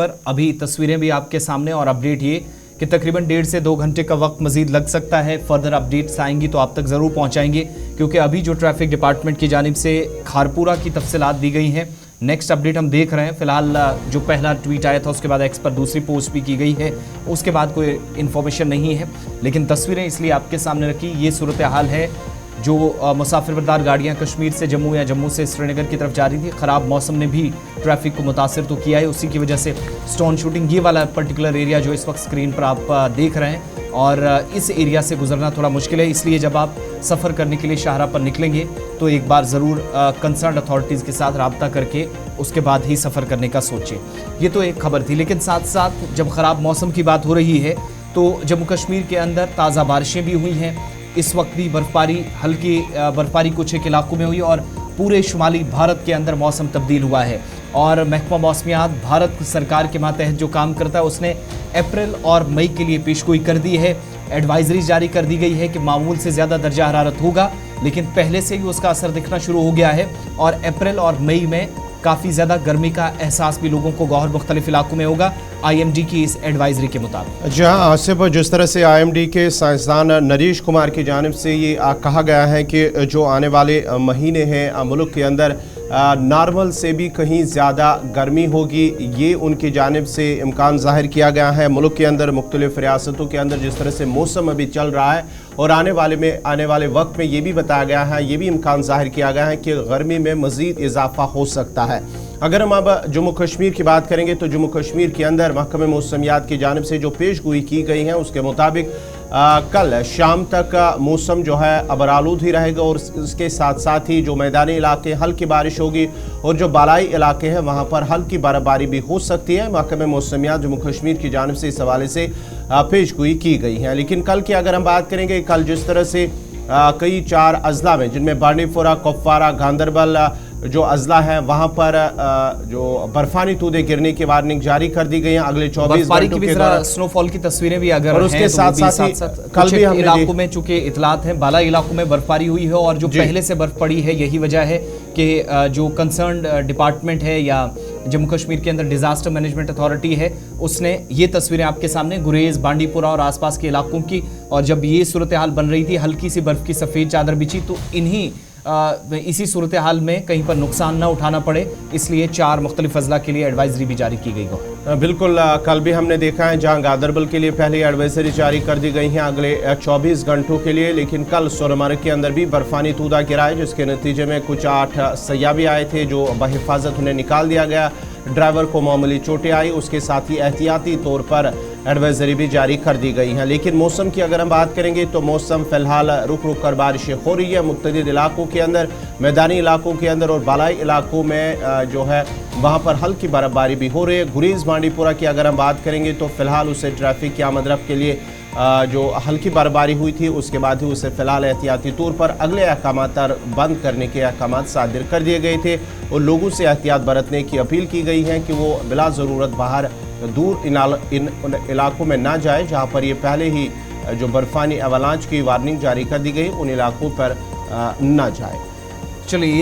पर अभी तस्वीरें भी आपके सामने और अपडेट ये कि तकरीबन 1.5 से 2 घंटे का वक्त मजीद लग सकता है। फर्दर अपडेट्स आएंगी तो आप तक ज़रूर पहुंचाएंगे, क्योंकि अभी जो ट्रैफिक डिपार्टमेंट की जानिब से खारपुरा की तफसीलात दी गई हैं। नेक्स्ट अपडेट हम देख रहे हैं। फिलहाल जो पहला ट्वीट आया था उसके बाद एक्स पर दूसरी पोस्ट भी की गई है, उसके बाद कोई इन्फॉर्मेशन नहीं है, लेकिन तस्वीरें इसलिए आपके सामने रखी। ये सूरत हाल है जो मुसाफिर बरदार गाड़ियाँ कश्मीर से जम्मू या जम्मू से श्रीनगर की तरफ जा रही थी। ख़राब मौसम ने भी ट्रैफिक को मुतासिर तो किया है, उसी की वजह से स्टोन शूटिंग ये वाला पर्टिकुलर एरिया जो इस वक्त स्क्रीन पर आप देख रहे हैं, और इस एरिया से गुजरना थोड़ा मुश्किल है। इसलिए जब आप सफ़र करने के लिए शाहराह पर निकलेंगे तो एक बार ज़रूर कंसर्न अथॉरिटीज़ के साथ रब्ता करके उसके बाद ही सफ़र करने का सोचें। ये तो एक खबर थी, लेकिन साथ साथ जब ख़राब मौसम की बात हो रही है तो जम्मू कश्मीर के अंदर ताज़ा बारिशें भी हुई हैं। इस वक्त भी बर्फबारी, हल्की बर्फबारी कुछ एक इलाकों में हुई और पूरे शुमाली भारत के अंदर मौसम तब्दील हुआ है। और महकमा मौसमियात भारत सरकार के मातहत जो काम करता है उसने अप्रैल और मई के लिए पेशगोई कर दी है। एडवाइजरी जारी कर दी गई है कि मामूल से ज़्यादा दर्जा हरारत होगा, लेकिन पहले से ही उसका असर दिखना शुरू हो गया है और अप्रैल और मई में काफ़ी ज़्यादा गर्मी का एहसास भी लोगों को गौहर मुख्तलिफ इलाकों में होगा, IMD की इस एडवाइजरी के मुताबिक। जी हाँ आसिफ, जिस तरह से IMD के साइंसदान नरेश कुमार की जानिब से ये कहा गया है कि जो आने वाले महीने हैं मुल्क के अंदर नॉर्मल से भी कहीं ज़्यादा गर्मी होगी, ये उनकी जानिब से इम्कान ज़ाहिर किया गया है। मुल्क के अंदर मुख्तलिफ रियासतों के अंदर जिस तरह से मौसम अभी चल रहा है और आने वाले वक्त में ये भी बताया गया है, ये भी इम्कान ज़ाहिर किया गया है कि गर्मी में मज़ीद इजाफा हो सकता है। अगर हम अब जम्मू कश्मीर की बात करेंगे तो जम्मू कश्मीर के अंदर महकमे मौसमियात की जानिब से जो पेशगोई की गई है उसके मुताबिक कल शाम तक मौसम जो है अबरालूद ही रहेगा और इसके साथ साथ ही जो मैदानी इलाके हल्की बारिश होगी और जो बालाई इलाके हैं वहाँ पर हल्की बर्फबारी भी हो सकती है। महकमे मौसमियात जम्मू कश्मीर की जानिब से इस हवाले से पेशगोई की गई है। लेकिन कल की अगर हम बात करेंगे, कल जिस तरह से कई 4 अजला में जिनमें बांडीपोरा, कुपवारा, गांदरबल जो अजला है वहां पर जो बर्फानी तूदे गिरने की वार्निंग जारी कर दी गई है अगले 24 घंटों के दौरान। स्नोफॉल की तस्वीरें भी अगर और उसके साथ कल भी हमने इलाकों में चूंकि इतलात हैं बाला इलाकों में बर्फबारी हुई है और जो पहले से बर्फ पड़ी है, यही वजह है कि जो कंसर्न डिपार्टमेंट है या जम्मू कश्मीर के अंदर डिजास्टर मैनेजमेंट अथॉरिटी है उसने ये तस्वीरें आपके सामने गुरेज, बांडीपुरा और आसपास के इलाकों की, और जब ये सूरत हाल बन रही थी हल्की सी बर्फ की सफ़ेद चादर बिछी तो इसी सूरत हाल में कहीं पर नुकसान ना उठाना पड़े, इसलिए 4 मुख्तलिफ अजला के लिए एडवाइजरी भी जारी की गई। बिल्कुल, कल भी हमने देखा है जहां गांदरबल के लिए पहले एडवाइजरी जारी कर दी गई है अगले 24 घंटों के लिए, लेकिन कल सोनमर्ग के अंदर भी बर्फानी तूदा गिरा है जिसके नतीजे में कुछ 8 सयाह भी आए थे जो बहिफाजत उन्हें निकाल दिया गया। ड्राइवर को मामूली चोटें आई, उसके साथ ही एहतियाती तौर पर एडवाइजरी भी जारी कर दी गई हैं। लेकिन मौसम की अगर हम बात करेंगे तो मौसम फ़िलहाल रुक रुक कर बारिशें हो रही है मुख्तलिफ इलाकों के अंदर, मैदानी इलाकों के अंदर और बालाई इलाकों में जो है वहाँ पर हल्की बर्फबारी भी हो रही है। गुरेज बांडीपुरा की अगर हम बात करेंगे तो फ़िलहाल उसे ट्रैफिक की आमद-रफ्त के लिए जो हल्की बर्फबारी हुई थी उसके बाद ही उसे फ़िलहाल एहतियाती तौर पर अगले अहकाम बंद करने के अहकाम सादिर कर दिए गए थे और लोगों से एहतियात बरतने की अपील की गई है कि वो बिला ज़रूरत बाहर दूर इन इलाकों में ना जाए जहाँ पर ये पहले ही जो बर्फानी अवलांच की वार्निंग जारी कर दी गई, उन इलाकों पर ना जाए। चलिए।